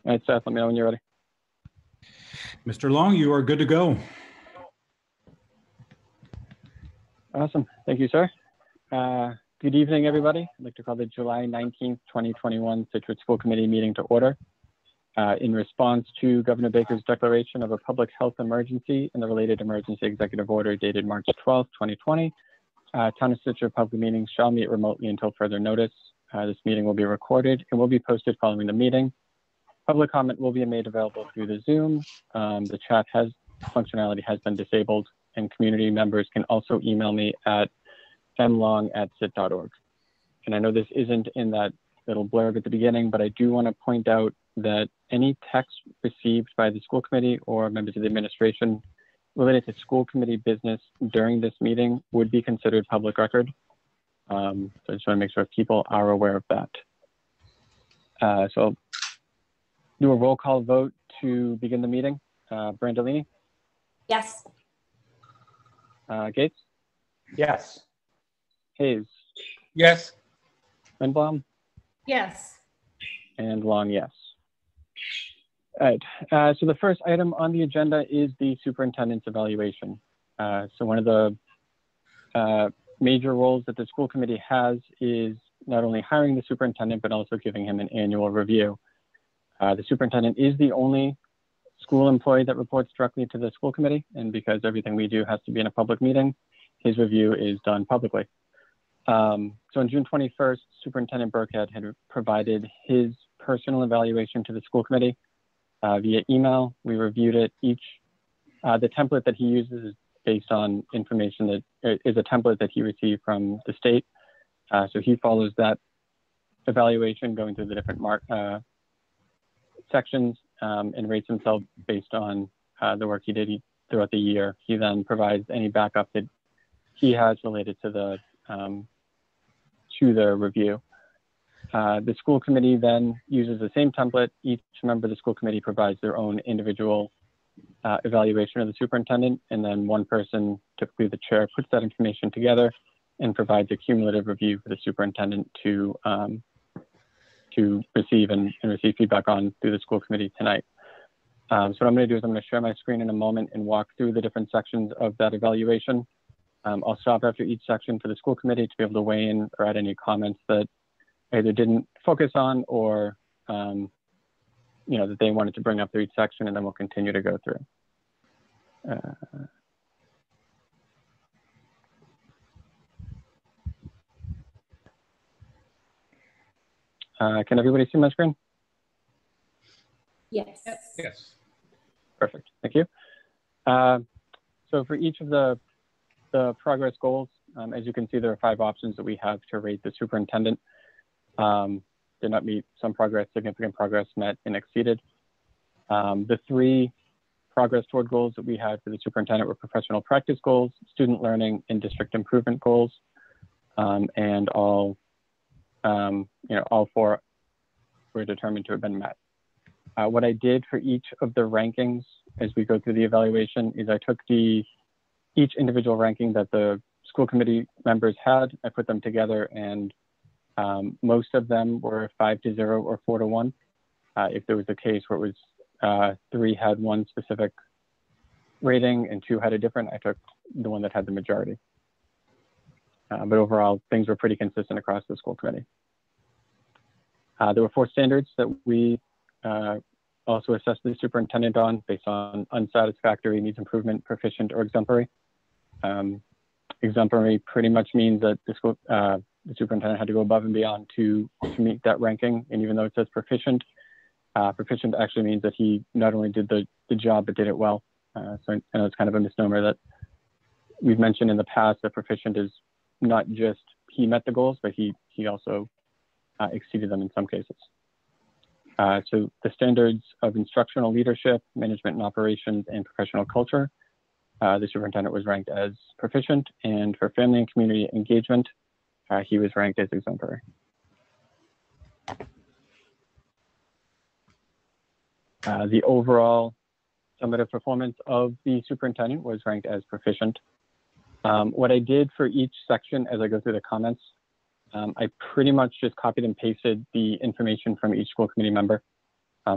All right, Seth, let me know when you're ready. Mr. Long, you are good to go. Awesome. Thank you, sir. Good evening, everybody. I'd like to call the July 19th, 2021 Scituate School Committee meeting to order. In response to Governor Baker's declaration of a public health emergency and the related emergency executive order dated March 12th, 2020, Town of Scituate public meetings shall meet remotely until further notice. This meeting will be recorded and will be posted following the meeting. Public comment will be made available through the Zoom. The chat functionality has been disabled, and community members can also email me at mlong@cit.org. And I know this isn't in that little blurb at the beginning, but I do want to point out that any text received by the school committee or members of the administration related to school committee business during this meeting would be considered public record. So I just want to make sure people are aware of that. So I'll do a roll call vote to begin the meeting. Brandolini? Yes. Gates? Yes. Hayes? Yes. Lindblom? Yes. And Long, yes. All right, so the first item on the agenda is the superintendent's evaluation. So one of the major roles that the school committee has is not only hiring the superintendent, but also giving him an annual review. The superintendent is the only school employee that reports directly to the school committee, and because everything we do has to be in a public meeting, his review is done publicly. So on June 21st, Superintendent Burkhead had provided his personal evaluation to the school committee via email. We reviewed it. The template that he uses is based on information that is a template that he received from the state. So he follows that evaluation, going through the different sections and rates himself based on the work he did throughout the year. He then provides any backup that he has related to the review. The school committee then uses the same template. Each member of the school committee provides their own individual evaluation of the superintendent, and then one person, typically the chair, puts that information together and provides a cumulative review for the superintendent to receive and receive feedback on through the school committee tonight. So what I'm going to do is I'm going to share my screen in a moment and walk through the different sections of that evaluation. I'll stop after each section for the school committee to be able to weigh in or add any comments that either didn't focus on or that they wanted to bring up through each section, and then we'll continue to go through. Can everybody see my screen? Yes. Yes. Perfect, thank you. So for each of the progress goals, as you can see, there are 5 options that we have to rate the superintendent. Did not meet, some progress, significant progress, met and exceeded. The 3 progress toward goals that we had for the superintendent were professional practice goals, student learning, and district improvement goals. And all 4 were determined to have been met. What I did for each of the rankings as we go through the evaluation is I took each individual ranking that the school committee members had, I put them together, and most of them were 5-0 or 4-1. If there was a case where it was 3 had one specific rating and 2 had a different, I took the one that had the majority. But overall, things were pretty consistent across the school committee. There were 4 standards that we also assessed the superintendent on based on unsatisfactory, needs improvement, proficient, or exemplary. Exemplary pretty much means that the superintendent had to go above and beyond to meet that ranking. And even though it says proficient, proficient actually means that he not only did the job, but did it well. So I know it's kind of a misnomer that we've mentioned in the past that proficient is not just he met the goals, but he also exceeded them in some cases. So the standards of instructional leadership, management and operations, and professional culture, the superintendent was ranked as proficient, and for family and community engagement, he was ranked as exemplary. The overall summative performance of the superintendent was ranked as proficient. What I did for each section as I go through the comments, I pretty much just copied and pasted the information from each school committee member.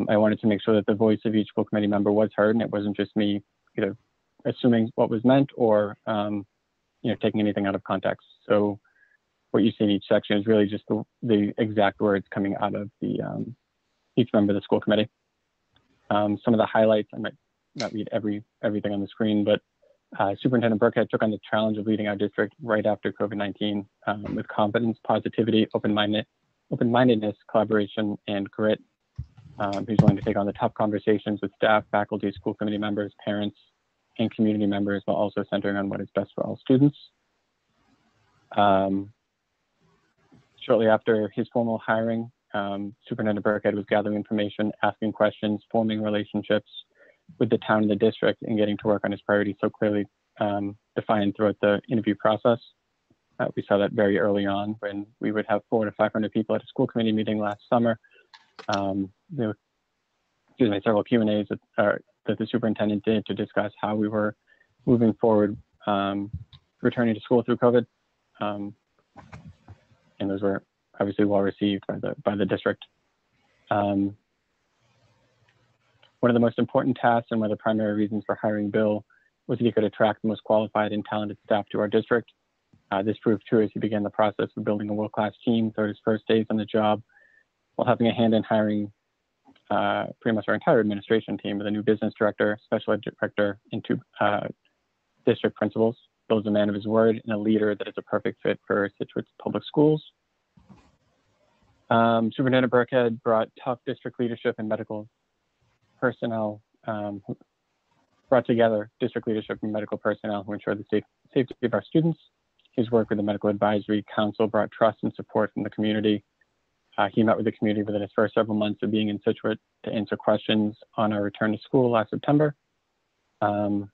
I wanted to make sure that the voice of each school committee member was heard, and it wasn't just me, assuming what was meant or, taking anything out of context. So what you see in each section is really just the exact words coming out of each member of the school committee. Some of the highlights, I might not read everything on the screen, but Superintendent Burkhead took on the challenge of leading our district right after COVID-19 with confidence, positivity, open-mindedness, collaboration, and grit. He's willing to take on the tough conversations with staff, faculty, school committee members, parents, and community members, while also centering on what is best for all students. Shortly after his formal hiring, Superintendent Burkhead was gathering information, asking questions, forming relationships with the town and the district, and getting to work on his priorities so clearly defined throughout the interview process. We saw that very early on when we would have 400 to 500 people at a school committee meeting last summer. There were several Q&As that the superintendent did to discuss how we were moving forward, returning to school through COVID. And those were obviously well received by the district. One of the most important tasks and one of the primary reasons for hiring Bill was that he could attract the most qualified and talented staff to our district. This proved true as he began the process of building a world-class team throughout his first days on the job, while having a hand in hiring pretty much our entire administration team with a new business director, special ed director, and 2 district principals. Bill's a man of his word and a leader that is a perfect fit for Scituate Public Schools. Superintendent Burkhead brought tough district leadership and medical personnel, brought together district leadership and medical personnel who ensure the safety of our students. His work with the Medical Advisory Council brought trust and support from the community. He met with the community within his first several months of being in Scituate to answer questions on our return to school last September. And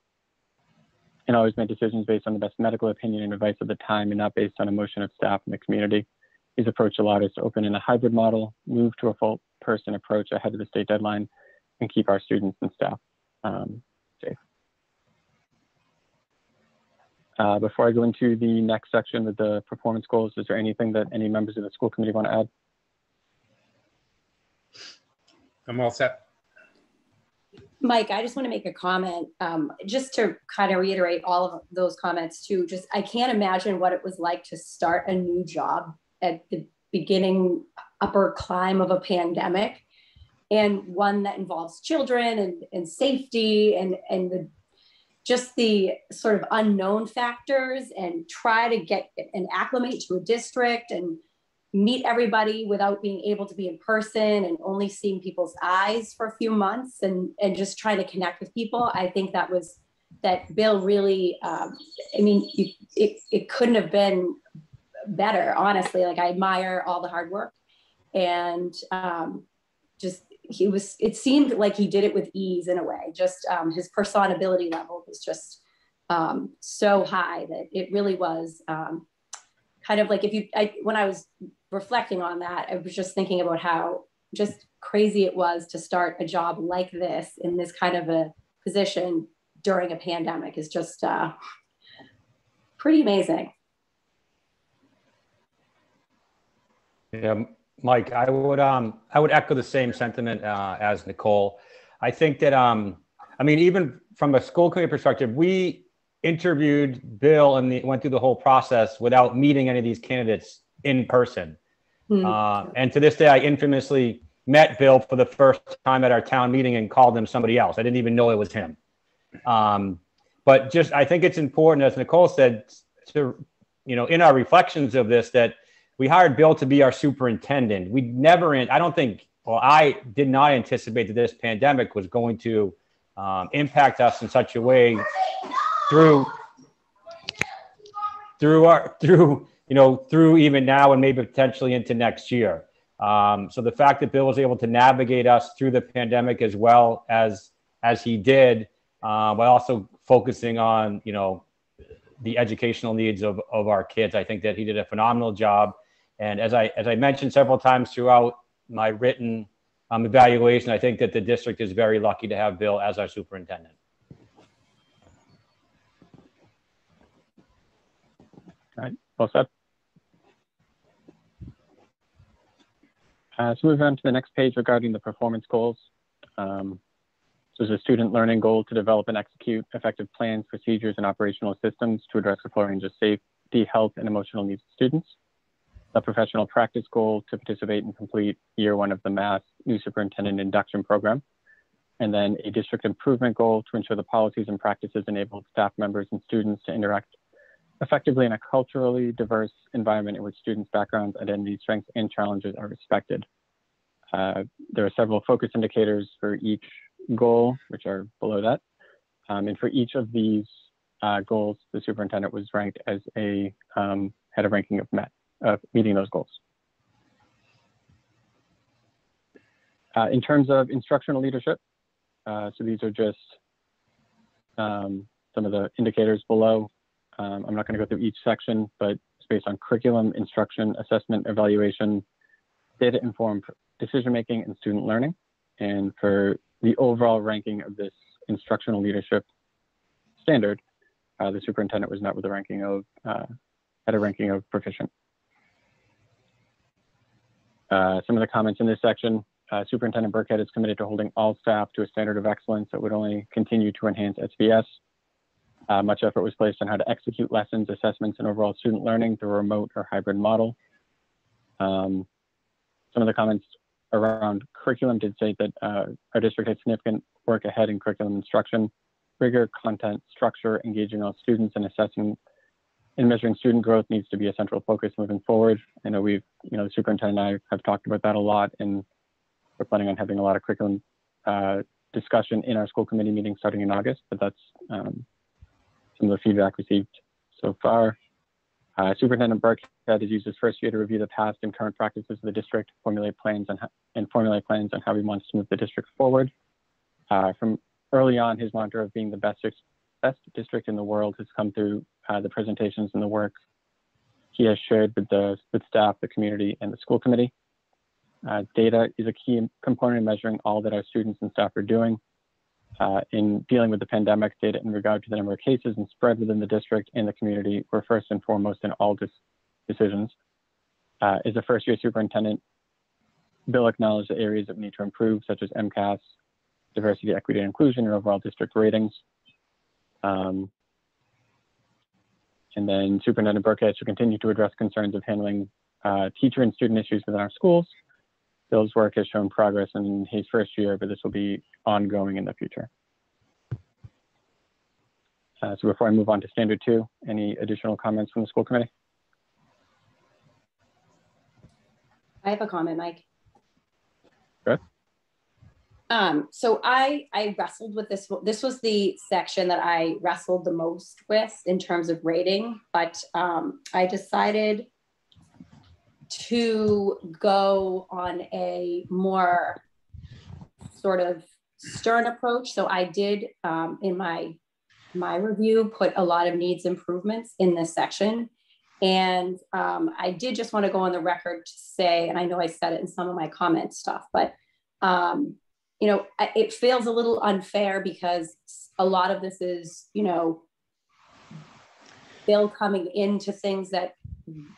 always made decisions based on the best medical opinion and advice of the time and not based on emotion of staff and the community. His approach allowed us to open in a hybrid model, move to a full person approach ahead of the state deadline, and keep our students and staff safe. Before I go into the next section with the performance goals, is there anything that any members of the school committee want to add? I'm all set. Mike, I just want to make a comment, just to kind of reiterate all of those comments too. Just, I can't imagine what it was like to start a new job at the beginning upper climb of a pandemic, and one that involves children and safety and just the sort of unknown factors, and try to get and acclimate to a district and meet everybody without being able to be in person and only seeing people's eyes for a few months, and just trying to connect with people. I think that Bill really, it couldn't have been better, honestly. Like, I admire all the hard work, and it seemed like he did it with ease in a way. Just his personability level was just so high that it really was kind of like, when I was reflecting on that, I was just thinking about how just crazy it was to start a job like this in this kind of a position during a pandemic is just pretty amazing. Yeah, Mike, I would echo the same sentiment as Nicole. I think that even from a school committee perspective, we interviewed Bill and went through the whole process without meeting any of these candidates in person. And to this day, I infamously met Bill for the first time at our town meeting and called him somebody else. I didn't even know it was him. But just, I think it's important, as Nicole said, to, in our reflections of this, that we hired Bill to be our superintendent. I did not anticipate that this pandemic was going to impact us in such a way through even now and maybe potentially into next year. So the fact that Bill was able to navigate us through the pandemic as well as he did, while also focusing on, the educational needs of our kids, I think that he did a phenomenal job. And as I mentioned several times throughout my written evaluation, I think that the district is very lucky to have Bill as our superintendent. All right, well said. So moving on to the next page regarding the performance goals. So there's a student learning goal to develop and execute effective plans, procedures, and operational systems to address a full range of safety, health, and emotional needs of students. A professional practice goal to participate and complete year 1 of the Mass New Superintendent Induction Program. And then a district improvement goal to ensure the policies and practices enable staff members and students to interact effectively in a culturally diverse environment in which students' backgrounds, identities, strengths, and challenges are respected. There are several focus indicators for each goal, which are below that. And for each of these goals, the superintendent was ranked as a had a ranking of meeting those goals. In terms of instructional leadership, so these are just some of the indicators below. I'm not going to go through each section, but it's based on curriculum, instruction, assessment, evaluation, data-informed decision-making, and student learning. And for the overall ranking of this instructional leadership standard, the superintendent was met with a ranking of, had a ranking of proficient. Some of the comments in this section, Superintendent Burkhead is committed to holding all staff to a standard of excellence that would only continue to enhance SBS. Much effort was placed on how to execute lessons, assessments, and overall student learning through a remote or hybrid model. Some of the comments around curriculum did say that our district had significant work ahead in curriculum instruction, rigor, content, structure, engaging all students, and assessing and measuring student growth needs to be a central focus moving forward. I know the superintendent and I have talked about that a lot, and we're planning on having a lot of curriculum discussion in our school committee meeting starting in August, but that's some of the feedback received so far. Superintendent Burke has used his first year to review the past and current practices of the district, formulate plans on how he wants to move the district forward. From early on, his mantra of being the best district in the world has come through the presentations and the work he has shared with staff, the community, and the school committee. Data is a key component in measuring all that our students and staff are doing. In dealing with the pandemic, data in regard to the number of cases and spread within the district and the community were first and foremost in all decisions. As a first-year superintendent, Bill acknowledged the areas that need to improve, such as MCAS, diversity, equity, and inclusion, and overall district ratings. And then Superintendent Burkhead should continue to address concerns of handling teacher and student issues within our schools. Bill's work has shown progress in his first year, but this will be ongoing in the future. So before I move on to standard 2, any additional comments from the school committee? I have a comment, Mike. Good. So I wrestled with this. This was the section that I wrestled the most with in terms of rating, but I decided to go on a more sort of stern approach. So I did in my review put a lot of needs improvements in this section. And I did just want to go on the record to say, and I know I said it in some of my comment stuff, but it feels a little unfair because a lot of this is, Bill coming into things that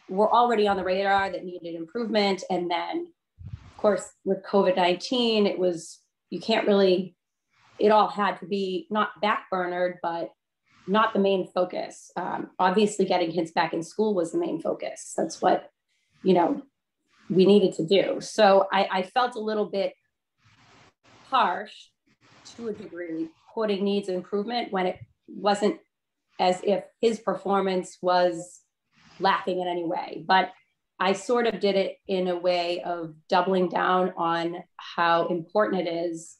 were already on the radar that needed improvement. And then of course, with COVID-19, it all had to be not backburnered, but not the main focus. Obviously getting kids back in school was the main focus. That's what, we needed to do. So I felt a little bit harsh to a degree, putting needs improvement when it wasn't as if his performance was lacking in any way. But I sort of did it in a way of doubling down on how important it is,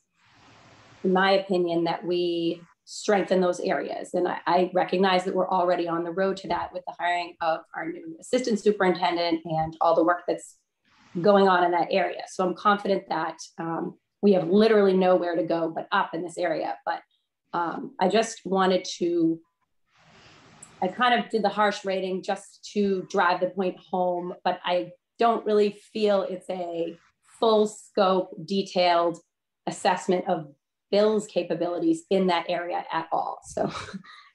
in my opinion, that we strengthen those areas. And I recognize that we're already on the road to that with the hiring of our new assistant superintendent and all the work that's going on in that area. So I'm confident that we have literally nowhere to go but up in this area. But I just wanted to, I kind of did the harsh rating just to drive the point home, but I don't really feel it's a full scope, detailed assessment of Bill's capabilities in that area at all. So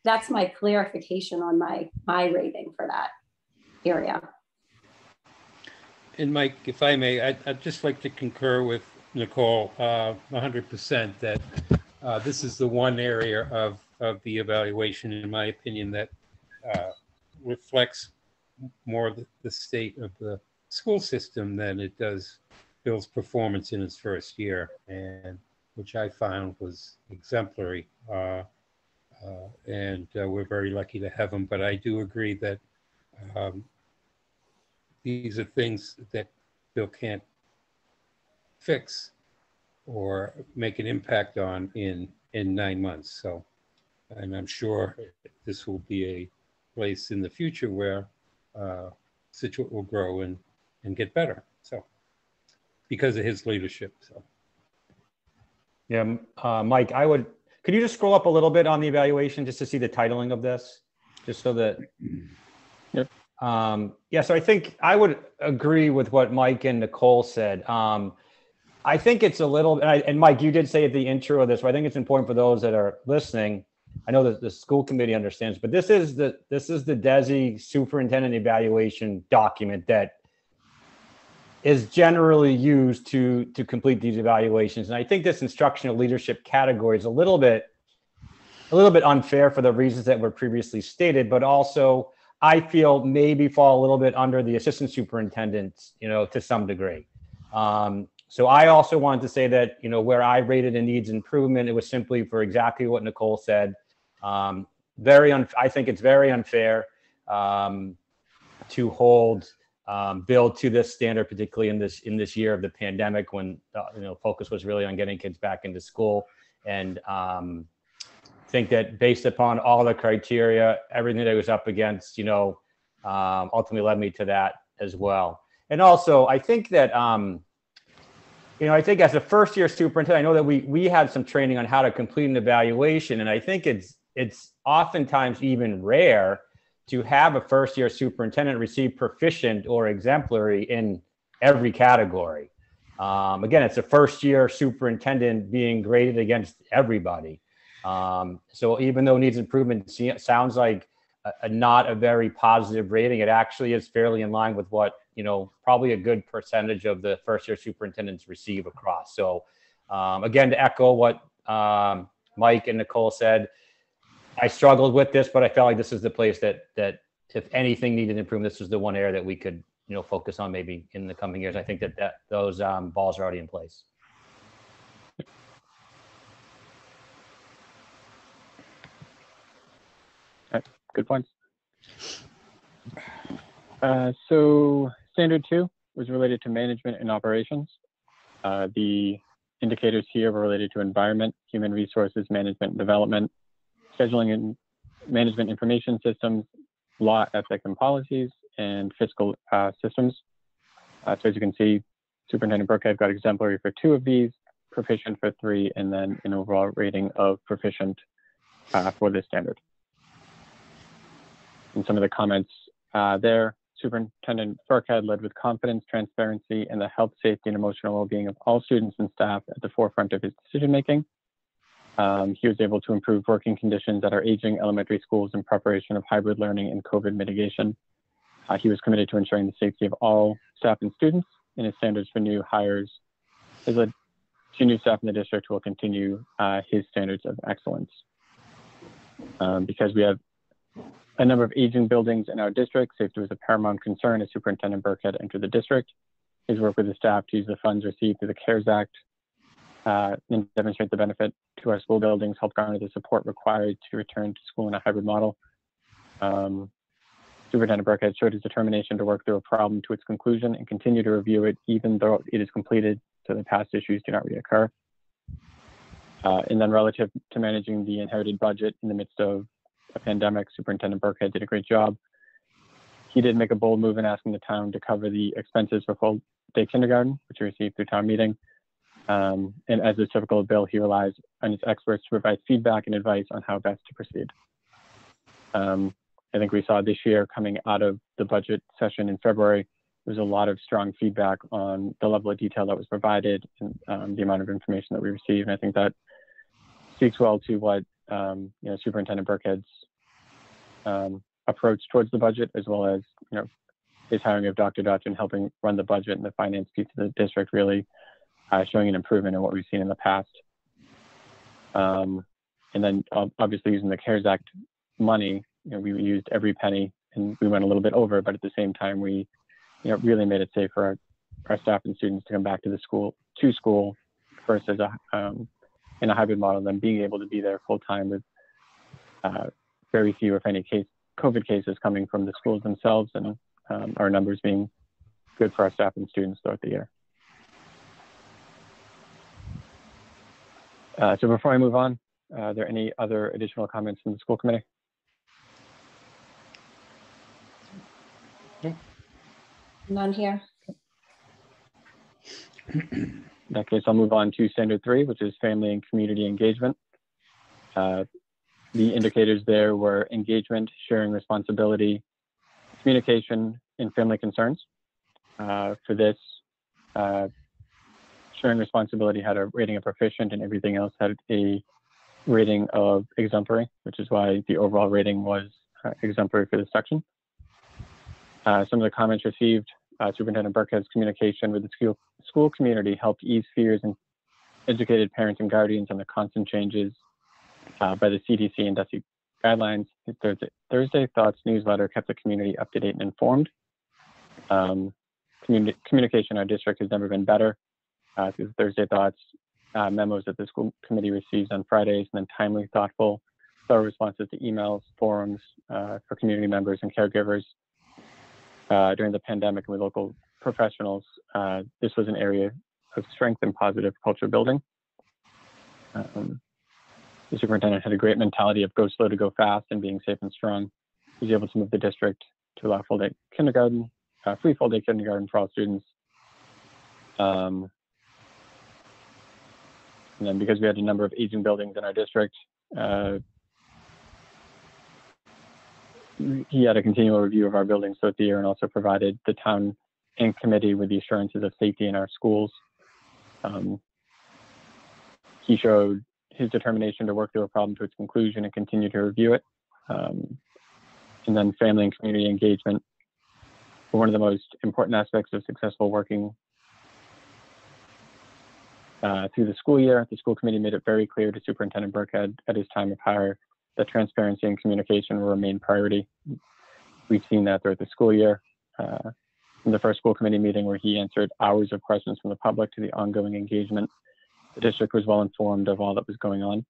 that's my clarification on my rating for that area. And Mike, if I may, I'd just like to concur with Nicole 100% that this is the one area of the evaluation, in my opinion, that reflects more the state of the school system than it does Bill's performance in his first year, and which I found was exemplary. And we're very lucky to have him. But I do agree that these are things that Bill can't fix or make an impact on in 9 months. So, and I'm sure this will be a place in the future where Scituate will grow and get better. So, because of his leadership. So, Yeah, Mike, could you just scroll up a little bit on the evaluation just to see the titling of this, just so that. Yep. Yeah, so I think I would agree with what Mike and Nicole said. I think it's a little, and Mike, you did say at the intro of this, but I think it's important for those that are listening. I know that the school committee understands, but this is the DESE superintendent evaluation document that is generally used to complete these evaluations. And I think this instructional leadership category is a little bit unfair for the reasons that were previously stated, but also I feel maybe fall a little bit under the assistant superintendents, to some degree. So I also wanted to say that, where I rated a needs improvement, it was simply for exactly what Nicole said. I think it's very unfair to hold Bill to this standard, particularly in this year of the pandemic, when focus was really on getting kids back into school. And think that based upon all the criteria, everything that was up against, ultimately led me to that as well. And also, I think that I think as a first year superintendent, I know that we had some training on how to complete an evaluation, and I think it's oftentimes even rare to have a first year superintendent receive proficient or exemplary in every category. Again, it's a first year superintendent being graded against everybody. So even though needs improvement sounds like not a very positive rating, it actually is fairly in line with what, probably a good percentage of the first year superintendents receive across. So again, to echo what Mike and Nicole said, I struggled with this, but I felt like this is the place that if anything needed improvement, this was the one area that we could, focus on maybe in the coming years. I think that those balls are already in place. Good points. So standard 2 was related to management and operations. The indicators here were related to environment, human resources, management and development, scheduling and management information systems, law, ethics and policies, and fiscal systems. So as you can see, Superintendent Burkhead got exemplary for 2 of these, proficient for 3, and then an overall rating of proficient for this standard. And some of the comments there, Superintendent Burkhead led with confidence, transparency, and the health, safety, and emotional well-being of all students and staff at the forefront of his decision-making. He was able to improve working conditions at our aging elementary schools in preparation of hybrid learning and COVID mitigation. He was committed to ensuring the safety of all staff and students, and his standards for new hires has led to new staff in the district who will continue his standards of excellence. Because we have a number of aging buildings in our district, safety was a paramount concern as Superintendent Burkhead entered the district. His work with the staff to use the funds received through the CARES Act and demonstrate the benefit to our school buildings helped garner the support required to return to school in a hybrid model. Superintendent Burkhead showed his determination to work through a problem to its conclusion and continue to review it even though it is completed so the past issues do not reoccur. And then relative to managing the inherited budget in the midst of a pandemic, Superintendent Burkhead did a great job. He did make a bold move in asking the town to cover the expenses for full day kindergarten, which he received through town meeting. And as is typical of Bill, he relies on his experts to provide feedback and advice on how best to proceed. I think we saw this year coming out of the budget session in February, there was a lot of strong feedback on the level of detail that was provided and the amount of information that we received. And I think that speaks well to what Superintendent Burkhead's approach towards the budget, as well as his hiring of Dr. Dutch and helping run the budget and the finance piece of the district, really showing an improvement in what we've seen in the past. And then obviously using the CARES Act money, we used every penny, and we went a little bit over, but at the same time, we really made it safe for our staff and students to come back to school first as in a hybrid model, then being able to be there full time with very few, if any, COVID cases coming from the schools themselves, and our numbers being good for our staff and students throughout the year. So before I move on, are there any other additional comments from the school committee? None here. In that case, I'll move on to standard 3, which is family and community engagement. The indicators there were engagement, sharing responsibility, communication, and family concerns. For this, sharing responsibility had a rating of proficient, and everything else had a rating of exemplary, which is why the overall rating was exemplary for this section. Some of the comments received, Superintendent Burkhead's communication with the school community helped ease fears and educated parents and guardians on the constant changes by the CDC and DESE guidelines. His Thursday Thoughts newsletter kept the community up to date and informed. Communication in our district has never been better. Through Thursday Thoughts memos that the school committee receives on Fridays, and then timely, thoughtful, thorough responses to emails, forums for community members and caregivers. During the pandemic and with local professionals, this was an area of strength and positive culture building. The superintendent had a great mentality of go slow to go fast and being safe and strong. He was able to move the district to allow full day kindergarten, free full day kindergarten for all students. And then because we had a number of aging buildings in our district, he had a continual review of our buildings throughout the year and also provided the town and committee with the assurances of safety in our schools. He showed his determination to work through a problem to its conclusion and continue to review it. And then family and community engagement were one of the most important aspects of successful working through the school year. The school committee made it very clear to Superintendent Burkhead at his time of hire that transparency and communication will remain priority. We've seen that throughout the school year. From the first school committee meeting where he answered hours of questions from the public to the ongoing engagement, the district was well informed of all that was going on.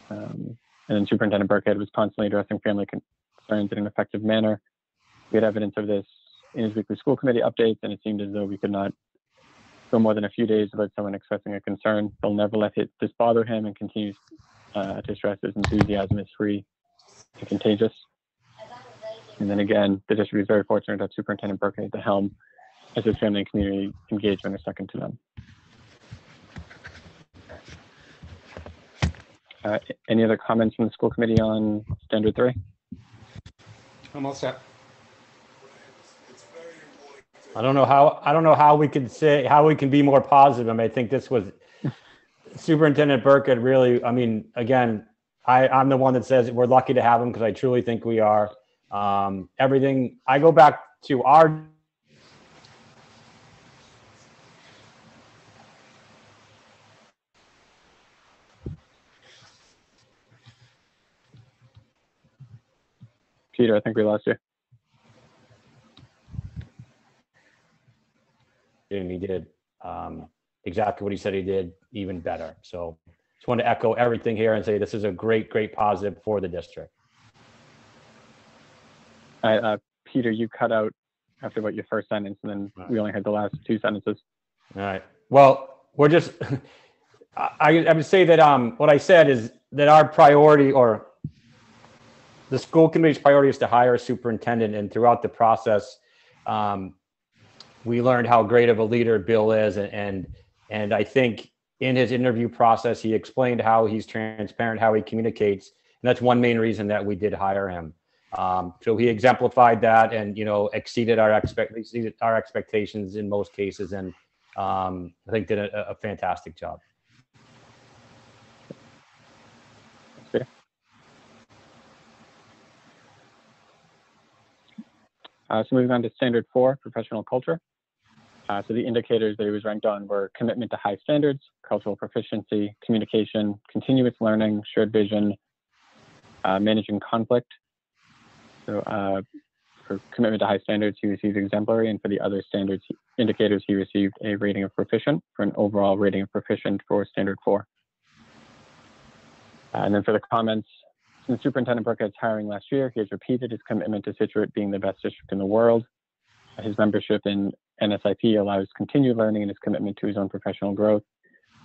And then Superintendent Burkhead was constantly addressing family concerns in an effective manner. We had evidence of this in his weekly school committee updates, and it seemed as though we could not go more than a few days without someone expressing a concern. They'll never let this bother him, and continues to stress his enthusiasm is free and contagious. And then again, the district is very fortunate to have Superintendent Burkhead at the helm, as his family and community engagement is second to none. Any other comments from the school committee on standard 3? I'm all set. I don't know how we can be more positive. I mean, I think this was Superintendent Burkhead really, I mean, again, I'm the one that says we're lucky to have him because I truly think we are. Everything, I go back to our Peter, I think we lost you. and he did exactly what he said he did, even better. So just want to echo everything here and say this is a great, great positive for the district. Peter, you cut out after about your first sentence, and then we only had the last 2 sentences. All right. Well, we're just, I would say that what I said is that our priority, or the school committee's priority, is to hire a superintendent. And throughout the process, we learned how great of a leader Bill is. And I think in his interview process, he explained how he's transparent, how he communicates. And that's one main reason that we did hire him. So he exemplified that and, exceeded our expectations in most cases. And I think did a fantastic job. So moving on to standard 4, professional culture. So the indicators that he was ranked on were commitment to high standards, cultural proficiency, communication, continuous learning, shared vision, managing conflict. So for commitment to high standards, he received exemplary, and for the other standards indicators, he received a rating of proficient for an overall rating of proficient for standard 4. And then for the comments, since Superintendent Burkhead's hiring last year, he has repeated his commitment to Scituate being the best district in the world. His membership in NSIP allows continued learning and his commitment to his own professional growth.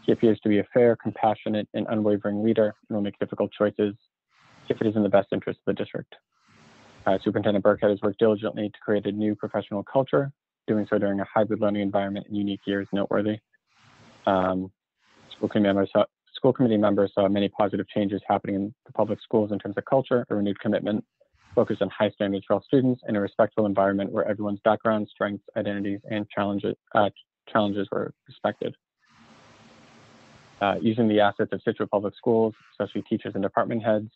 He appears to be a fair, compassionate, and unwavering leader and will make difficult choices if it is in the best interest of the district. Superintendent Burkhead has worked diligently to create a new professional culture. Doing so during a hybrid learning environment in unique year is noteworthy. School committee members saw many positive changes happening in the public schools in terms of culture, a renewed commitment, focused on high standards for all students, and a respectful environment where everyone's backgrounds, strengths, identities, and challenges were respected. Using the assets of Scituate Public Schools, especially teachers and department heads,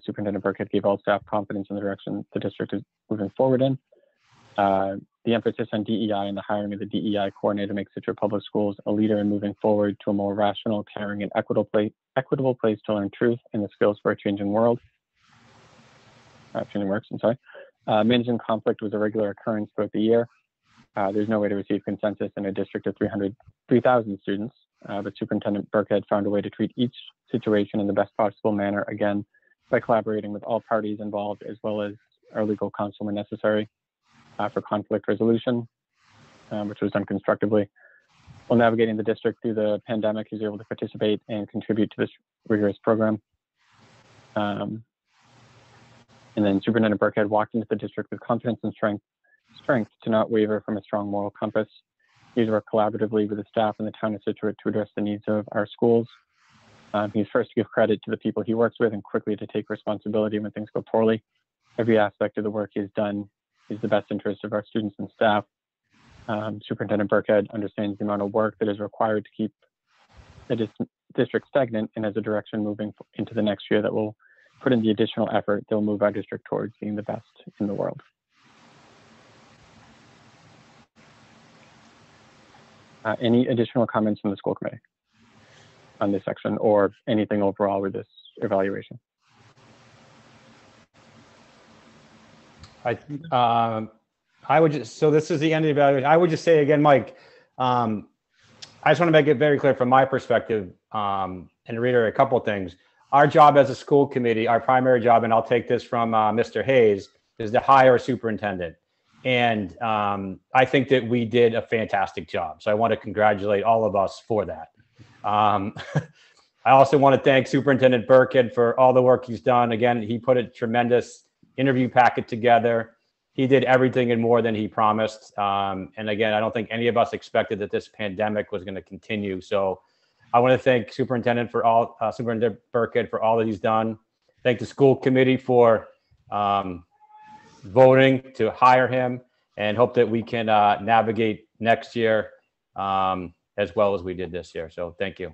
Superintendent Burkhead gave all staff confidence in the direction the district is moving forward in. The emphasis on DEI and the hiring of the DEI coordinator makes Scituate Public Schools a leader in moving forward to a more rational, caring, and equitable place to learn truth and the skills for a changing world. Managing conflict was a regular occurrence throughout the year. There's no way to receive consensus in a district of 3,000 students, but Superintendent Burkhead found a way to treat each situation in the best possible manner, again, by collaborating with all parties involved, as well as our legal counsel when necessary for conflict resolution, which was done constructively. While navigating the district through the pandemic, he was able to participate and contribute to this rigorous program. And then Superintendent Burkhead walked into the district with confidence and strength to not waver from a strong moral compass. He's worked collaboratively with the staff and the town of Scituate to address the needs of our schools. He's first to give credit to the people he works with and quickly to take responsibility when things go poorly. Every aspect of the work he's done is the best interest of our students and staff. Superintendent Burkhead understands the amount of work that is required to keep the district stagnant and has a direction moving into the next year that will put in the additional effort that will move our district towards being the best in the world. Any additional comments from the school committee on this section or anything overall with this evaluation? I would just, so this is the end of the evaluation. I would just say again, Mike, I just want to make it very clear from my perspective and reiterate a couple of things. Our job as a school committee, our primary job, and I'll take this from Mr. Hayes, is to hire a superintendent. And I think that we did a fantastic job. So I want to congratulate all of us for that. I also want to thank Superintendent Burkhead for all the work he's done. Again, he put a tremendous interview packet together. He did everything and more than he promised. And again, I don't think any of us expected that this pandemic was going to continue. So I want to thank Superintendent Burkhead for all that he's done. Thank the school committee for voting to hire him, and hope that we can navigate next year as well as we did this year. So thank you.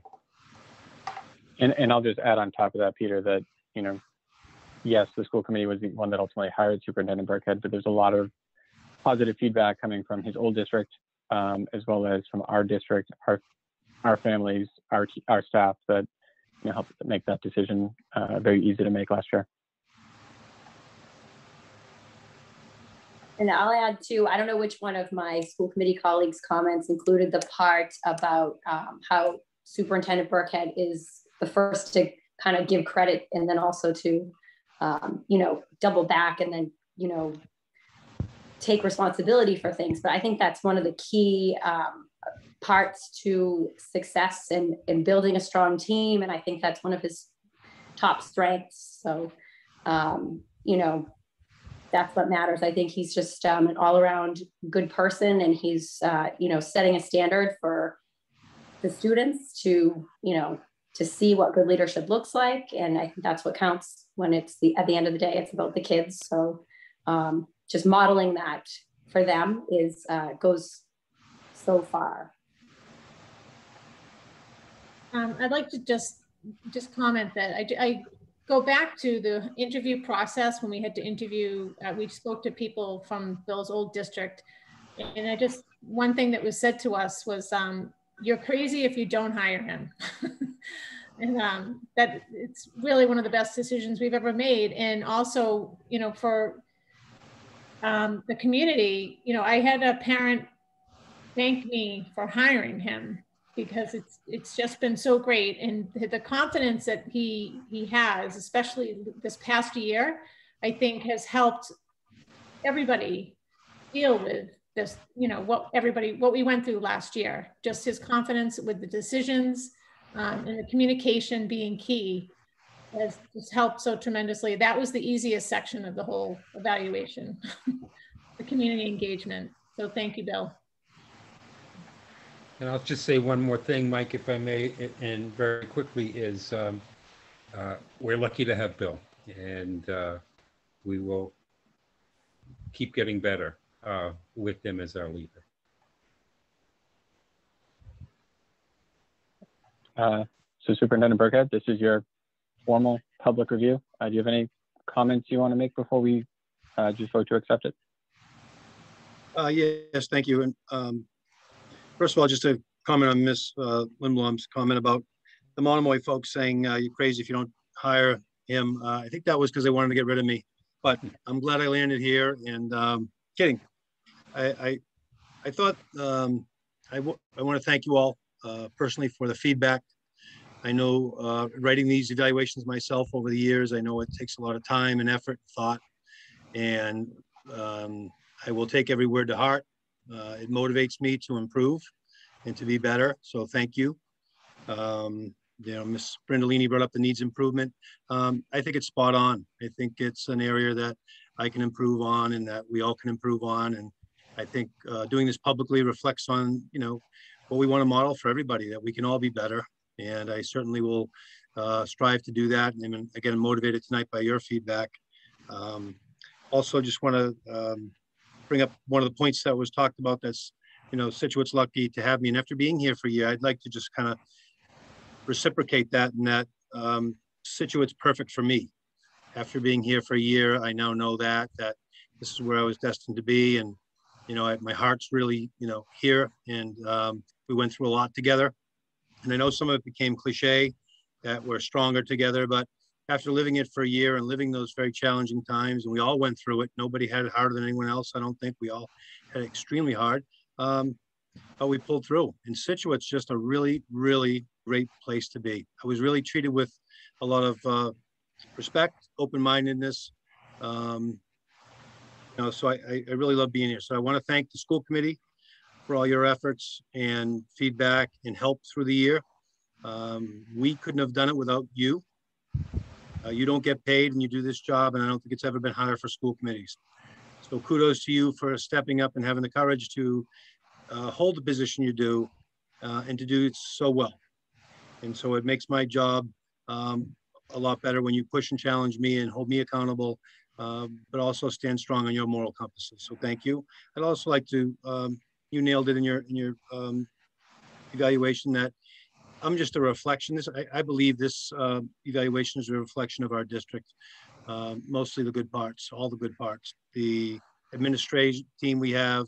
And I'll just add on top of that, Peter, that, you know, yes, the school committee was the one that ultimately hired Superintendent Burkhead, but there's a lot of positive feedback coming from his old district, as well as from our district, our families, our staff that, you know, helped make that decision very easy to make last year. And I'll add too, I don't know which one of my school committee colleagues' comments included the part about how Superintendent Burkhead is the first to kind of give credit and then also to, you know, double back and then, you know, take responsibility for things. But I think that's one of the key parts to success in building a strong team. And I think that's one of his top strengths. So, you know, that's what matters. I think he's just an all-around good person, and he's, you know, setting a standard for the students to, you know, to see what good leadership looks like. And I think that's what counts when it's at the end of the day, it's about the kids. So just modeling that for them is goes so far. I'd like to just comment that I go back to the interview process when we had to interview, we spoke to people from Bill's old district. And one thing that was said to us was, you're crazy if you don't hire him. And that it's really one of the best decisions we've ever made. And also, for the community, I had a parent thank me for hiring him, because it's just been so great. And the confidence that he has, especially this past year, I think has helped everybody deal with this, what we went through last year. Just his confidence with the decisions and the communication being key has just helped so tremendously. That was the easiest section of the whole evaluation, the community engagement. So thank you, Bill. And I'll just say one more thing, Mike, if I may, and very quickly, is we're lucky to have Bill, and we will keep getting better with him as our leader. So Superintendent Burkhead, this is your formal public review. Do you have any comments you want to make before we just vote to accept it? Yes, thank you. And first of all, just to comment on Ms. Lindblom's comment about the Monomoy folks saying you're crazy if you don't hire him. I think that was because they wanted to get rid of me, but I'm glad I landed here. And kidding. I thought I want to thank you all personally for the feedback. I know writing these evaluations myself over the years, I know it takes a lot of time and effort and thought, and I will take every word to heart. It motivates me to improve and to be better. So thank you. Ms. Brindolini brought up the needs improvement. I think it's spot on. I think it's an area that I can improve on and that we all can improve on. And I think doing this publicly reflects on, what we want to model for everybody, that we can all be better. And I certainly will strive to do that. And again, motivated tonight by your feedback. Also, just want to bring up one of the points that was talked about. That's, Scituate's lucky to have me. And after being here for a year, I'd like to just kind of reciprocate that, and that Scituate's perfect for me. After being here for a year, I now know that this is where I was destined to be. And, my heart's really, here. And we went through a lot together. And I know some of it became cliche, that we're stronger together, but after living it for a year and living those very challenging times, and we all went through it, nobody had it harder than anyone else. I don't think we all had it extremely hard, but we pulled through. And Scituate's just a really, really great place to be. I was really treated with a lot of respect, open-mindedness. So I really love being here. So I want to thank the school committee for all your efforts and feedback and help through the year. We couldn't have done it without you. You don't get paid and you do this job, and I don't think it's ever been higher for school committees. So kudos to you for stepping up and having the courage to hold the position you do and to do it so well. And so it makes my job a lot better when you push and challenge me and hold me accountable, but also stand strong on your moral compasses. So thank you. I'd also like to, you nailed it in your evaluation, that I'm just a reflection. I believe this evaluation is a reflection of our district, mostly the good parts, all the good parts. The administration team we have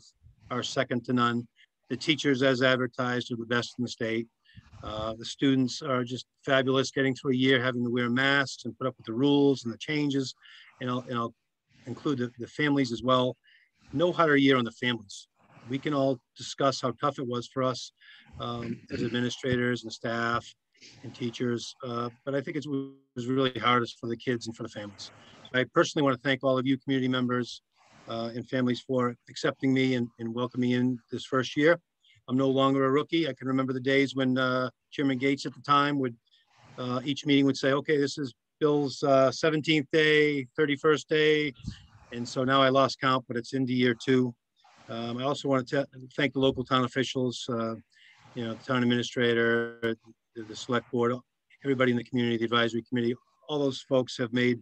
are second to none. The teachers, as advertised, are the best in the state. The students are just fabulous, getting through a year having to wear masks and put up with the rules and the changes. And I'll include the families as well. No harder year on the families. We can all discuss how tough it was for us as administrators and staff and teachers, but I think it was really hardest for the kids and for the families. So I personally want to thank all of you community members and families for accepting me and welcoming me in this first year. I'm no longer a rookie. I can remember the days when Chairman Gates at the time would, each meeting would say, okay, this is Bill's 17th day, 31st day. And so now I lost count, but it's into year 2. I also want to thank the local town officials, the town administrator, the select board, everybody in the community, the advisory committee. All those folks have made,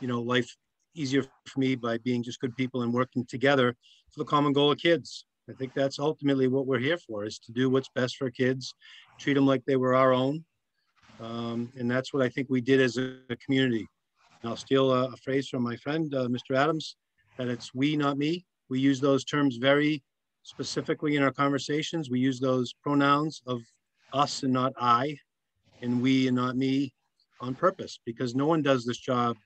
life easier for me by being just good people and working together for the common goal of kids. I think that's ultimately what we're here for, is to do what's best for kids, treat them like they were our own, And that's what I think we did as a community. And I'll steal a phrase from my friend, Mr. Adams, that it's we, not me. We use those terms very specifically in our conversations. We use those pronouns of us and not I, and we and not me on purpose, because no one does this job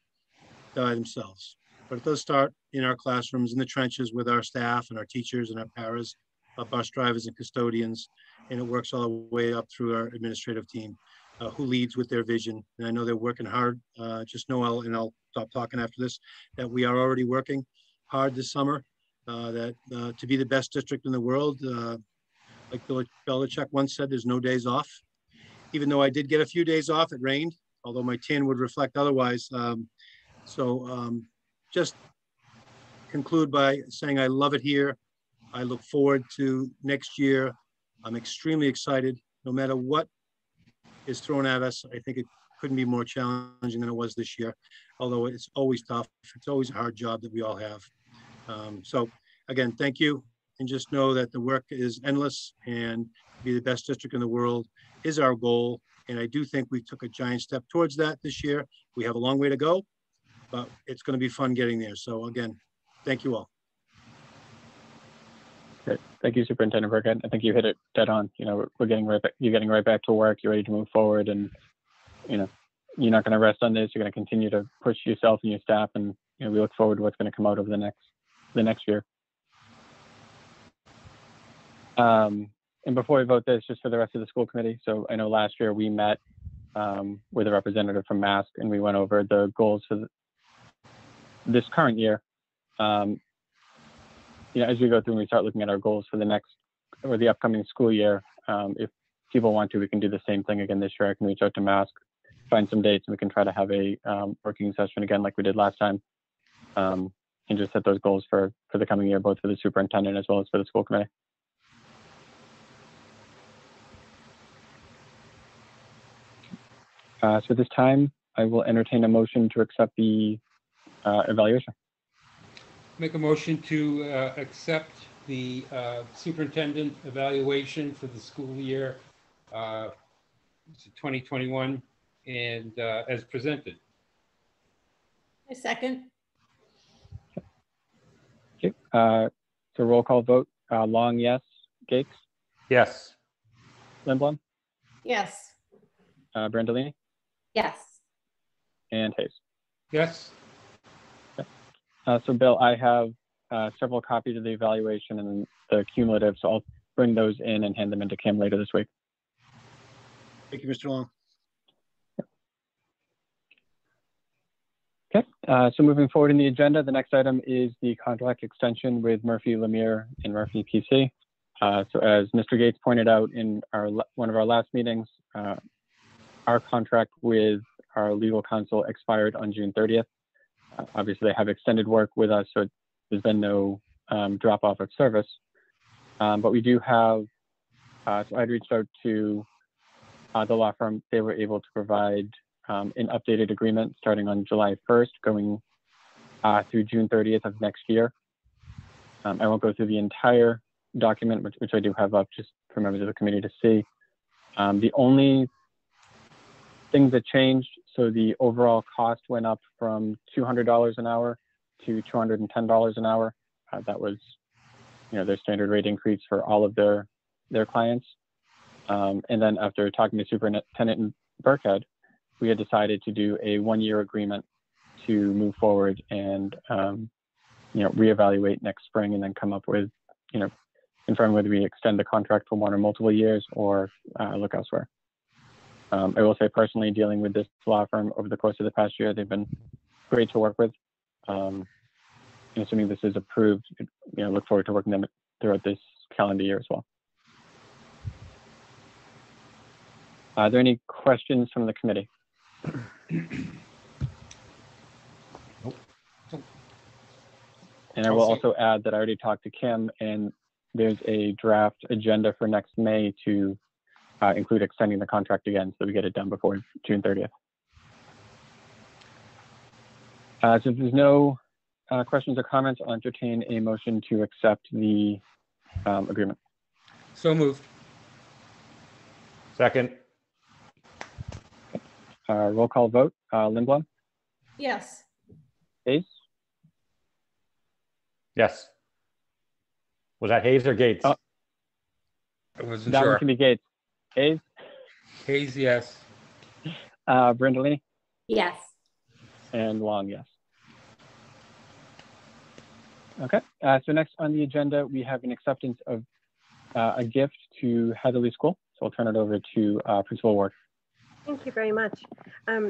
by themselves. But it does start in our classrooms, in the trenches with our staff and our teachers and our paras, our bus drivers and custodians, and it works all the way up through our administrative team, who leads with their vision. And I know they're working hard. Just know, and I'll stop talking after this, that we are already working hard this summer, to be the best district in the world. Like Bill Belichick once said, there's no days off. Even though I did get a few days off, it rained, although my tan would reflect otherwise. Just conclude by saying I love it here. I look forward to next year. I'm extremely excited. No matter what is thrown at us, I think it couldn't be more challenging than it was this year, although it's always tough. It's always a hard job that we all have. So again, thank you. And just know that the work is endless, and be the best district in the world is our goal. And I do think we took a giant step towards that this year. We have a long way to go, but it's going to be fun getting there. So again, thank you all. Great. Thank you, Superintendent Burkhead. I think you hit it dead on. You know, we're getting right back, you're getting right back to work. You're ready to move forward, and you know, you're not going to rest on this. You're going to continue to push yourself and your staff, and you know, we look forward to what's going to come out over the next year. And before we vote this, just for the rest of the school committee. So I know last year we met with a representative from MASC, and we went over the goals for this current year. You know, as we go through and we start looking at our goals for the next or the upcoming school year, if people want to, we can do the same thing again this year. I can reach out to MASC, find some dates, and we can try to have a working session again like we did last time, and just set those goals for the coming year, both for the superintendent as well as for the school committee. So this time, I will entertain a motion to accept the evaluation. Make a motion to accept the superintendent evaluation for the school year 2021 and as presented. A second. Okay. So roll call vote. Long, yes. Gates? Yes. Lindblom? Yes. Brandolini? Yes. And Hayes. Yes. Okay. So Bill, I have several copies of the evaluation and the cumulative, so I'll bring those in and hand them into Kim later this week. Thank you, Mr. Long. Okay, so moving forward in the agenda, the next item is the contract extension with Murphy, Lemire, and Murphy PC. So as Mr. Gates pointed out in one of our last meetings, our contract with our legal counsel expired on June 30th. Obviously, they have extended work with us, so there's been no drop off of service. But we do have, so I'd reached out to the law firm. They were able to provide an updated agreement starting on July 1st, going through June 30th of next year. I won't go through the entire document, which I do have up just for members of the committee to see. The only things that changed, so the overall cost went up from $200 an hour to $210 an hour. That was, you know, their standard rate increase for all of their clients. And then after talking to Superintendent Burkhead, we had decided to do a one-year agreement to move forward and, you know, reevaluate next spring and then come up with, you know, confirm whether we extend the contract for one or multiple years or look elsewhere. I will say personally, dealing with this law firm over the course of the past year, they've been great to work with. And assuming this is approved, you know, look forward to working them throughout this calendar year as well. Are there any questions from the committee? And I will also add that I already talked to Kim, and there's a draft agenda for next May to include extending the contract again, so we get it done before June 30th. So if there's no questions or comments, I'll entertain a motion to accept the agreement. So moved. Second. Roll call vote. Lindblom, Yes. Hayes, Yes. Was that Hayes or Gates? Oh. I wasn't that one sure. can be Gates. Hayes, Hayes, yes. Brindalini, Yes. and Long, yes. Okay, so next on the agenda, we have an acceptance of a gift to Heatherly School. So I'll turn it over to Principal Ward. Thank you very much.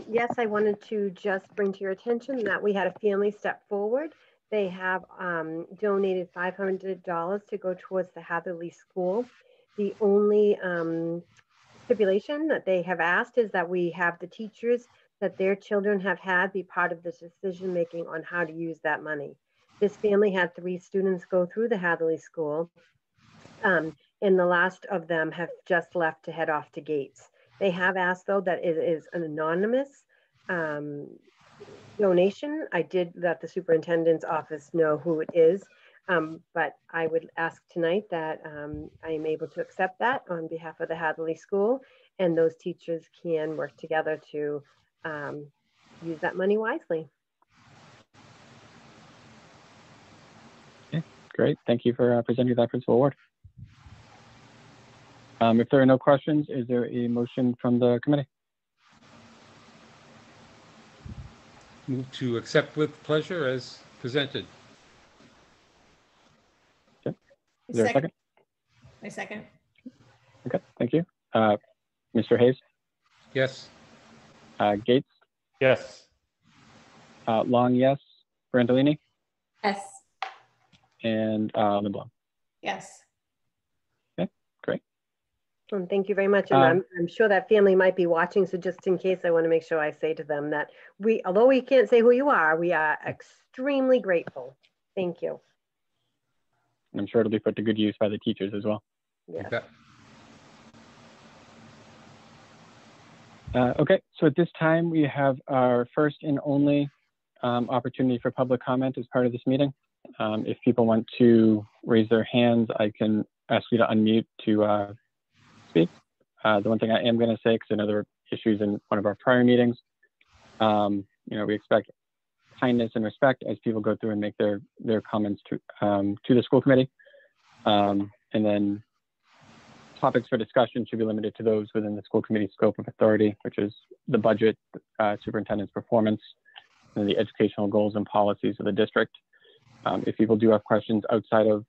Yes, I wanted to just bring to your attention that we had a family step forward. They have donated $500 to go towards the Hatherley School. The only stipulation that they have asked is that we have the teachers that their children have had be part of the decision making on how to use that money. This family had 3 students go through the Hatherley School, and the last of them have just left to head off to Gates. They have asked, though, that it is an anonymous donation. I did let the superintendent's office know who it is, but I would ask tonight that I am able to accept that on behalf of the Hatherley School, and those teachers can work together to use that money wisely. Okay, great. Thank you for presenting that, Principal Ward. If there are no questions, is there a motion from the committee? Move to accept with pleasure as presented. Okay. Is there a second? My second. Okay, thank you. Mr. Hayes, Yes. Gates, Yes. Long, yes. Brandolini, Yes. and Lindblom. Yes. Great. And thank you very much. And I'm sure that family might be watching. So just in case, I want to make sure I say to them that although we can't say who you are, we are extremely grateful. Thank you. And I'm sure it'll be put to good use by the teachers as well. Yes. Okay, so at this time, we have our first and only opportunity for public comment as part of this meeting. If people want to raise their hands, I can ask you to unmute to speak. The one thing I am going to say, because I know there were issues in one of our prior meetings, we expect kindness and respect as people go through and make their comments to the school committee. And then topics for discussion should be limited to those within the school committee scope of authority, which is the budget, superintendent's performance, and the educational goals and policies of the district. If people do have questions outside of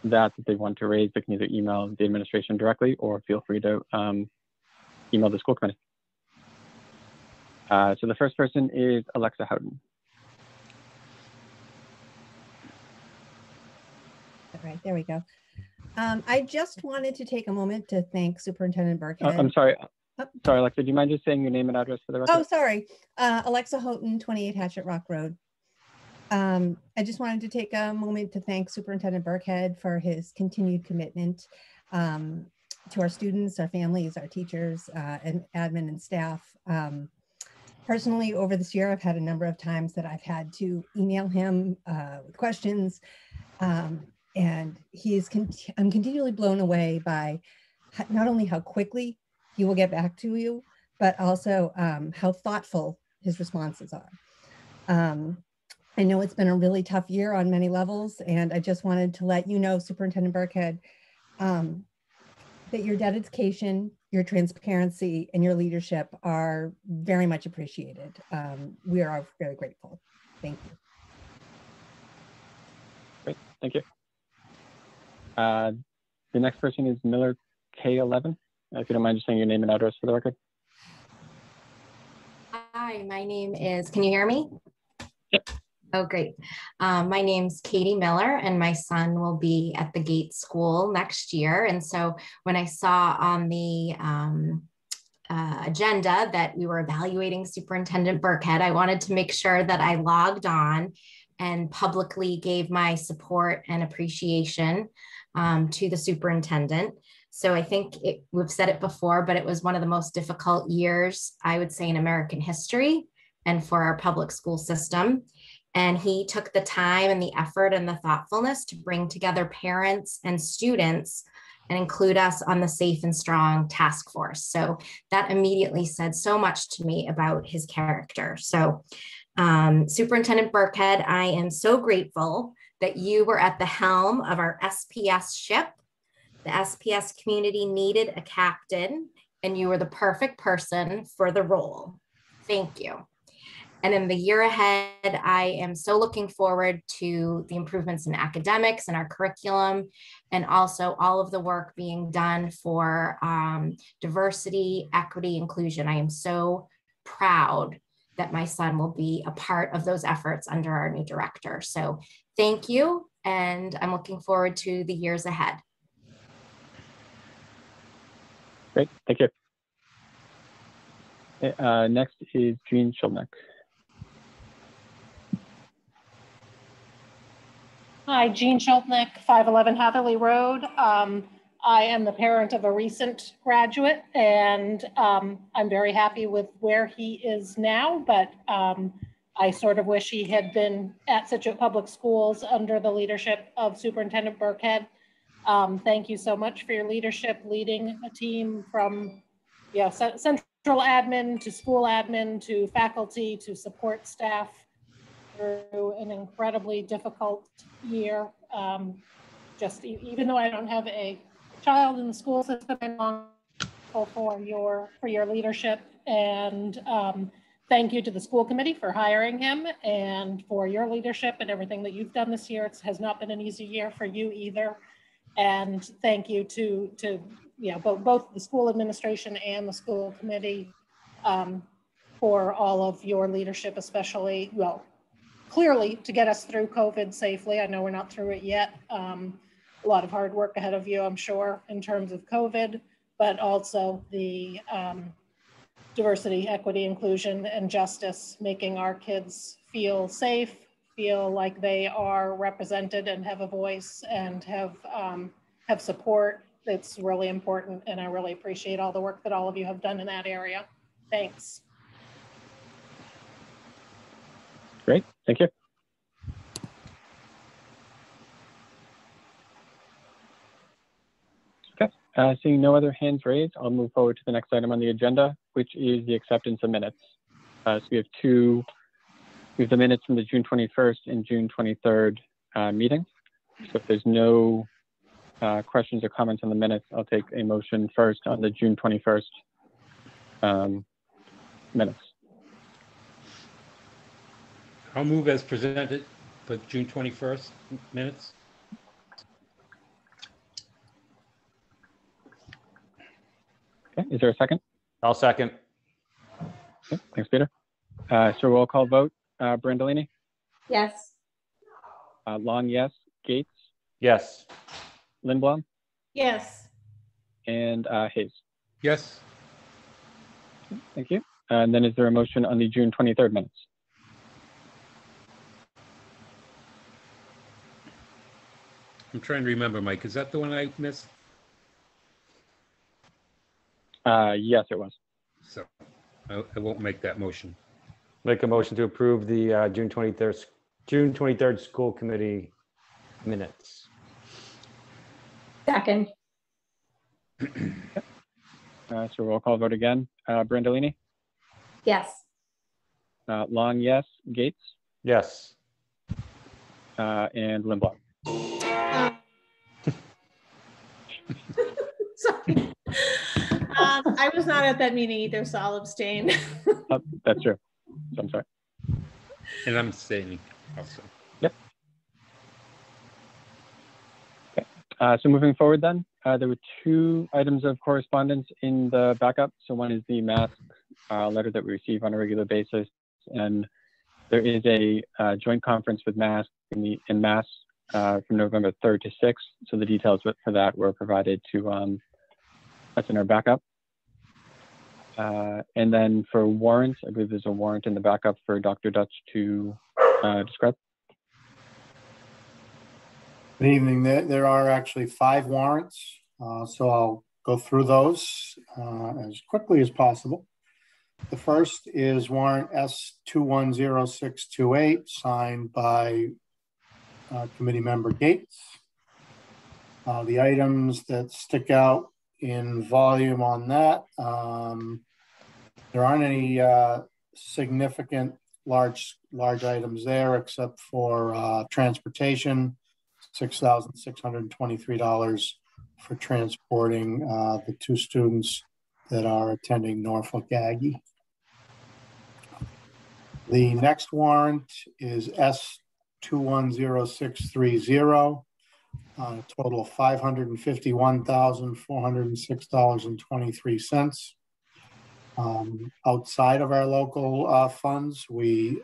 that they want to raise, they can either email the administration directly or feel free to email the school committee. So the first person is Alexa Houghton. All right, there we go. I just wanted to take a moment to thank Superintendent Burkhead. I'm sorry. Sorry, Alexa, do you mind just saying your name and address for the record? Oh, sorry. Alexa Houghton, 28 Hatchet Rock Road. I just wanted to take a moment to thank Superintendent Burkhead for his continued commitment to our students, our families, our teachers, and admin and staff. Personally, over this year, I've had a number of times that I've had to email him with questions. And I'm continually blown away by not only how quickly he will get back to you, but also how thoughtful his responses are. I know it's been a really tough year on many levels, and I just wanted to let you know, Superintendent Burkhead, that your dedication, your transparency, and your leadership are very much appreciated. We are very grateful. Thank you. Great, thank you. The next person is Miller K11. If you don't mind just saying your name and address for the record. Hi, my name is, can you hear me? Yep. Oh, great. My name's Katie Miller, and my son will be at the Gates School next year. And so when I saw on the agenda that we were evaluating Superintendent Burkhead, I wanted to make sure that I logged on and publicly gave my support and appreciation to the superintendent. So I think we've said it before, but it was one of the most difficult years, I would say, in American history and for our public school system. And he took the time and the effort and the thoughtfulness to bring together parents and students and include us on the Safe and Strong task force. So that immediately said so much to me about his character. So Superintendent Burkhead, I am so grateful that you were at the helm of our SPS ship. The SPS community needed a captain, and you were the perfect person for the role. Thank you. And in the year ahead, I am so looking forward to the improvements in academics and our curriculum, and also all of the work being done for diversity, equity, inclusion. I am so proud that my son will be a part of those efforts under our new director. So thank you, and I'm looking forward to the years ahead. Great, thank you. Next is Jean Shulman. Hi, Jean Schultnick, 511 Hatherley Road. I am the parent of a recent graduate, and I'm very happy with where he is now, but I sort of wish he had been at Scituate Public Schools under the leadership of Superintendent Burkhead. Thank you so much for your leadership, leading a team from central admin to school admin to faculty to support staff through an incredibly difficult year. Just even though I don't have a child in the school system, I'm grateful for your leadership, and thank you to the school committee for hiring him and for your leadership and everything that you've done this year. It has not been an easy year for you either. And thank you to both the school administration and the school committee for all of your leadership, especially, clearly to get us through COVID safely. I know we're not through it yet. A lot of hard work ahead of you, I'm sure, in terms of COVID, but also the diversity, equity, inclusion, and justice, making our kids feel safe, feel like they are represented and have a voice and have support. It's really important, and I really appreciate all the work that all of you have done in that area. Thanks. Great, thank you. Okay, seeing no other hands raised, I'll move forward to the next item on the agenda, which is the acceptance of minutes. So we have the minutes from the June 21st and June 23rd meetings. So if there's no questions or comments on the minutes, I'll take a motion first on the June 21st minutes. I'll move as presented for June 21st minutes. Okay, is there a second? I'll second. Okay, thanks, Peter. So roll call vote. Brandolini? Yes. Long, yes. Gates? Yes. Lindblom? Yes. And Hayes? Yes. Thank you. And then is there a motion on the June 23rd minutes? I'm trying to remember, Mike. Is that the one I missed? Yes, it was. So I won't make that motion. Make a motion to approve the June 23rd school committee minutes. Second. So roll call vote again. Brandolini? Yes. Long, yes. Gates? Yes. And Lindblom? Sorry. I was not at that meeting either, so I'll abstain. That's true. So I'm sorry. And I'm abstaining also. Yep. Okay. So moving forward then, there were two items of correspondence in the backup. So one is the mask letter that we receive on a regular basis. And there is a joint conference with Mass in Mass from November 3rd to 6th. So the details for that were provided to that's in our backup. And then for warrants, I believe there's a warrant in the backup for Dr. Dutch to describe. Good evening. There are actually 5 warrants, so I'll go through those as quickly as possible. The first is warrant S210628, signed by committee member Gates. The items that stick out in volume on that, there aren't any significant large items there except for transportation, $6,623 for transporting the 2 students that are attending Norfolk Aggie. The next warrant is S210630, a total of $551,406.23. Outside of our local funds, we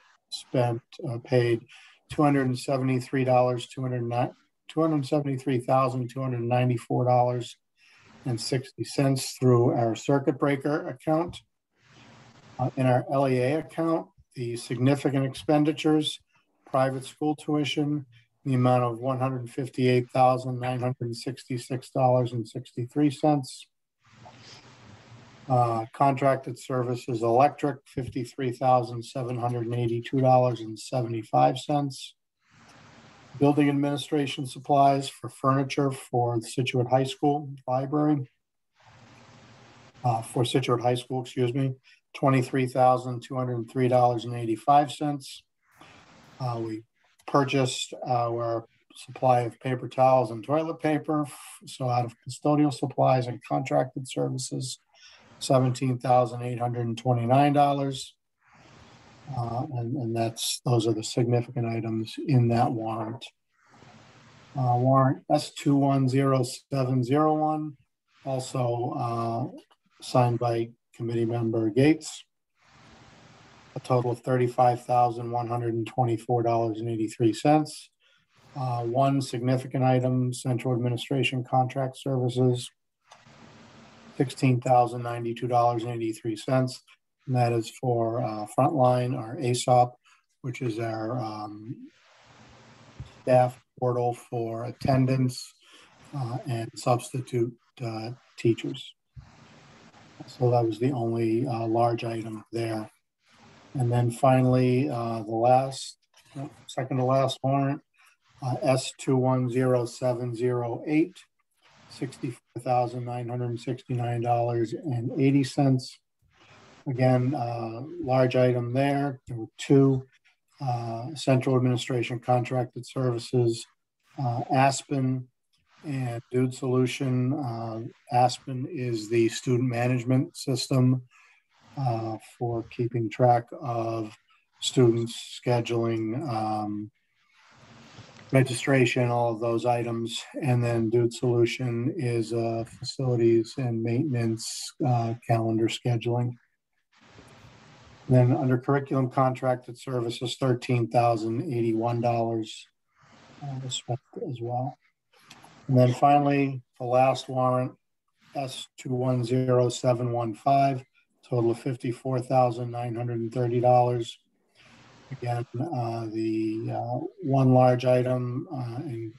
paid $273,294.60 through our circuit breaker account. In our LEA account, the significant expenditures, private school tuition, the amount of $158,966.63. Contracted services, electric, $53,782.75. Building administration supplies for furniture for the Scituate High School library. For Scituate High School, excuse me, $23,203.85. We purchased our supply of paper towels and toilet paper. So out of custodial supplies and contracted services, $17,829. And those are the significant items in that warrant. Warrant S210701, also signed by committee member Gates. A total of $35,124.83. One significant item, central administration contract services, $16,092.83. And that is for Frontline, our ASOP, which is our staff portal for attendance and substitute teachers. So that was the only large item there. And then finally, second to last warrant, S210708, $64,969.80. Again, large item there. There were 2 central administration contracted services, Aspen and Dude Solution. Aspen is the student management system for keeping track of students, scheduling, registration, all of those items. And then Dude Solution is facilities and maintenance, calendar scheduling. And then under curriculum contracted services, $13,081 as well. And then finally, the last warrant, S210715, total of $54,930. Again, the one large item in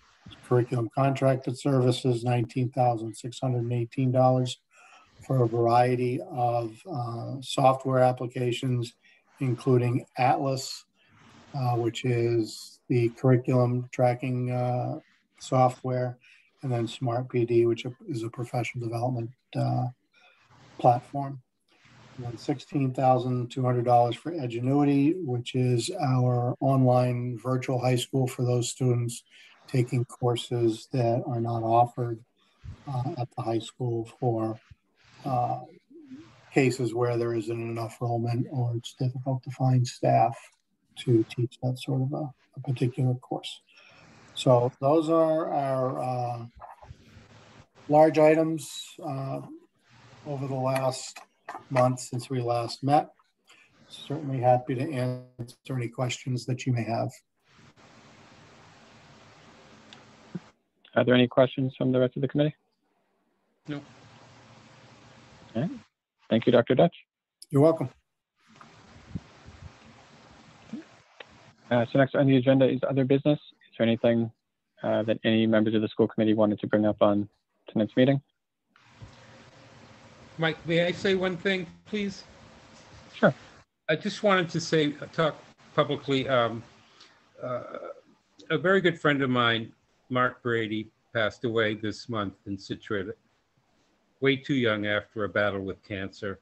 curriculum contracted services, $19,618 for a variety of software applications, including Atlas, which is the curriculum tracking software, and then Smart PD, which is a professional development platform. And then $16,200 for Edgenuity, which is our online virtual high school for those students taking courses that are not offered at the high school for cases where there isn't enough enrollment or it's difficult to find staff to teach that sort of a particular course. So those are our large items over the last month since we last met. Certainly happy to answer any questions that you may have. Are there any questions from the rest of the committee? No. All right. Thank you, Dr. Dutch. You're welcome. So next on the agenda is other business. Is there anything that any members of the school committee wanted to bring up on tonight's meeting? Mike, may I say one thing, please? Sure. I just wanted to talk publicly. A very good friend of mine, Mark Brady, passed away this month in Scituate, way too young after a battle with cancer.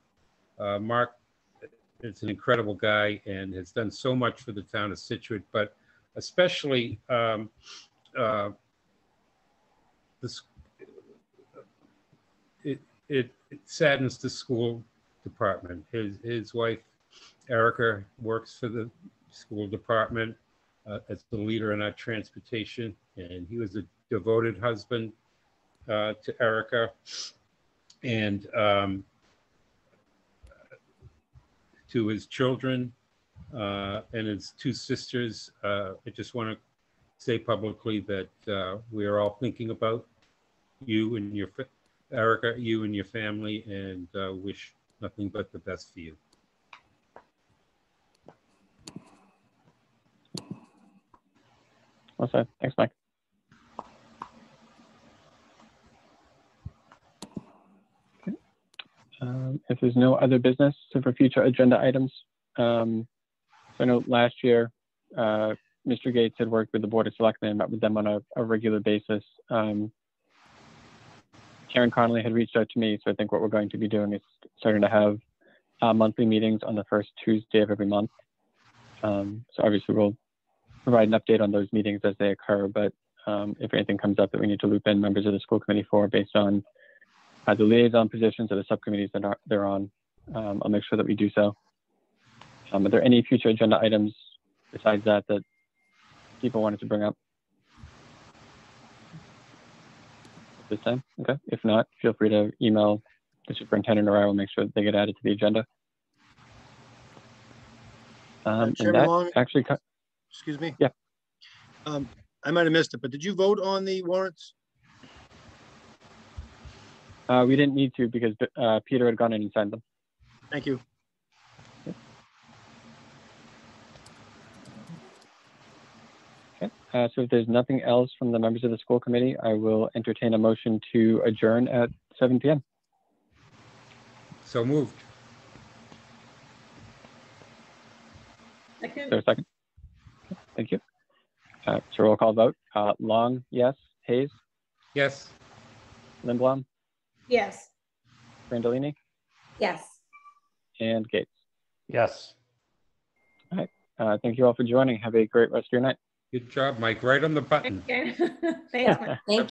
Mark is an incredible guy and has done so much for the town of Scituate, but especially it saddens the school department. His wife, Erica, works for the school department as the leader in our transportation, and he was a devoted husband to Erica and to his children and his two sisters. I just want to say publicly that we are all thinking about you and your Erica, you and your family, and wish nothing but the best for you. Well said. Thanks, Mike. Okay. If there's no other business, so for future agenda items, so I know last year, Mr. Gates had worked with the Board of Selectmen and met with them on a regular basis. Karen Connolly had reached out to me, so I think what we're going to be doing is starting to have monthly meetings on the first Tuesday of every month. So obviously we'll provide an update on those meetings as they occur, but if anything comes up that we need to loop in members of the school committee for based on the liaison positions or the subcommittees that they're on, I'll make sure that we do so. Are there any future agenda items besides that people wanted to bring up this time? Okay, if not, feel free to email the superintendent or I will make sure that they get added to the agenda. And Chairman that Long, actually, excuse me. Yeah. I might have missed it, but did you vote on the warrants? we didn't need to because Peter had gone in and signed them. Thank you. Okay, so if there's nothing else from the members of the school committee, I will entertain a motion to adjourn at 7 p.m. So moved. Is there a second? Okay, thank you. So roll call vote. Long, yes. Hayes? Yes. Lindblom? Yes. Brandolini? Yes. And Gates. Yes. All right. Thank you all for joining. Have a great rest of your night. Good job, Mike. Right on the button. Thanks, Mike. Thank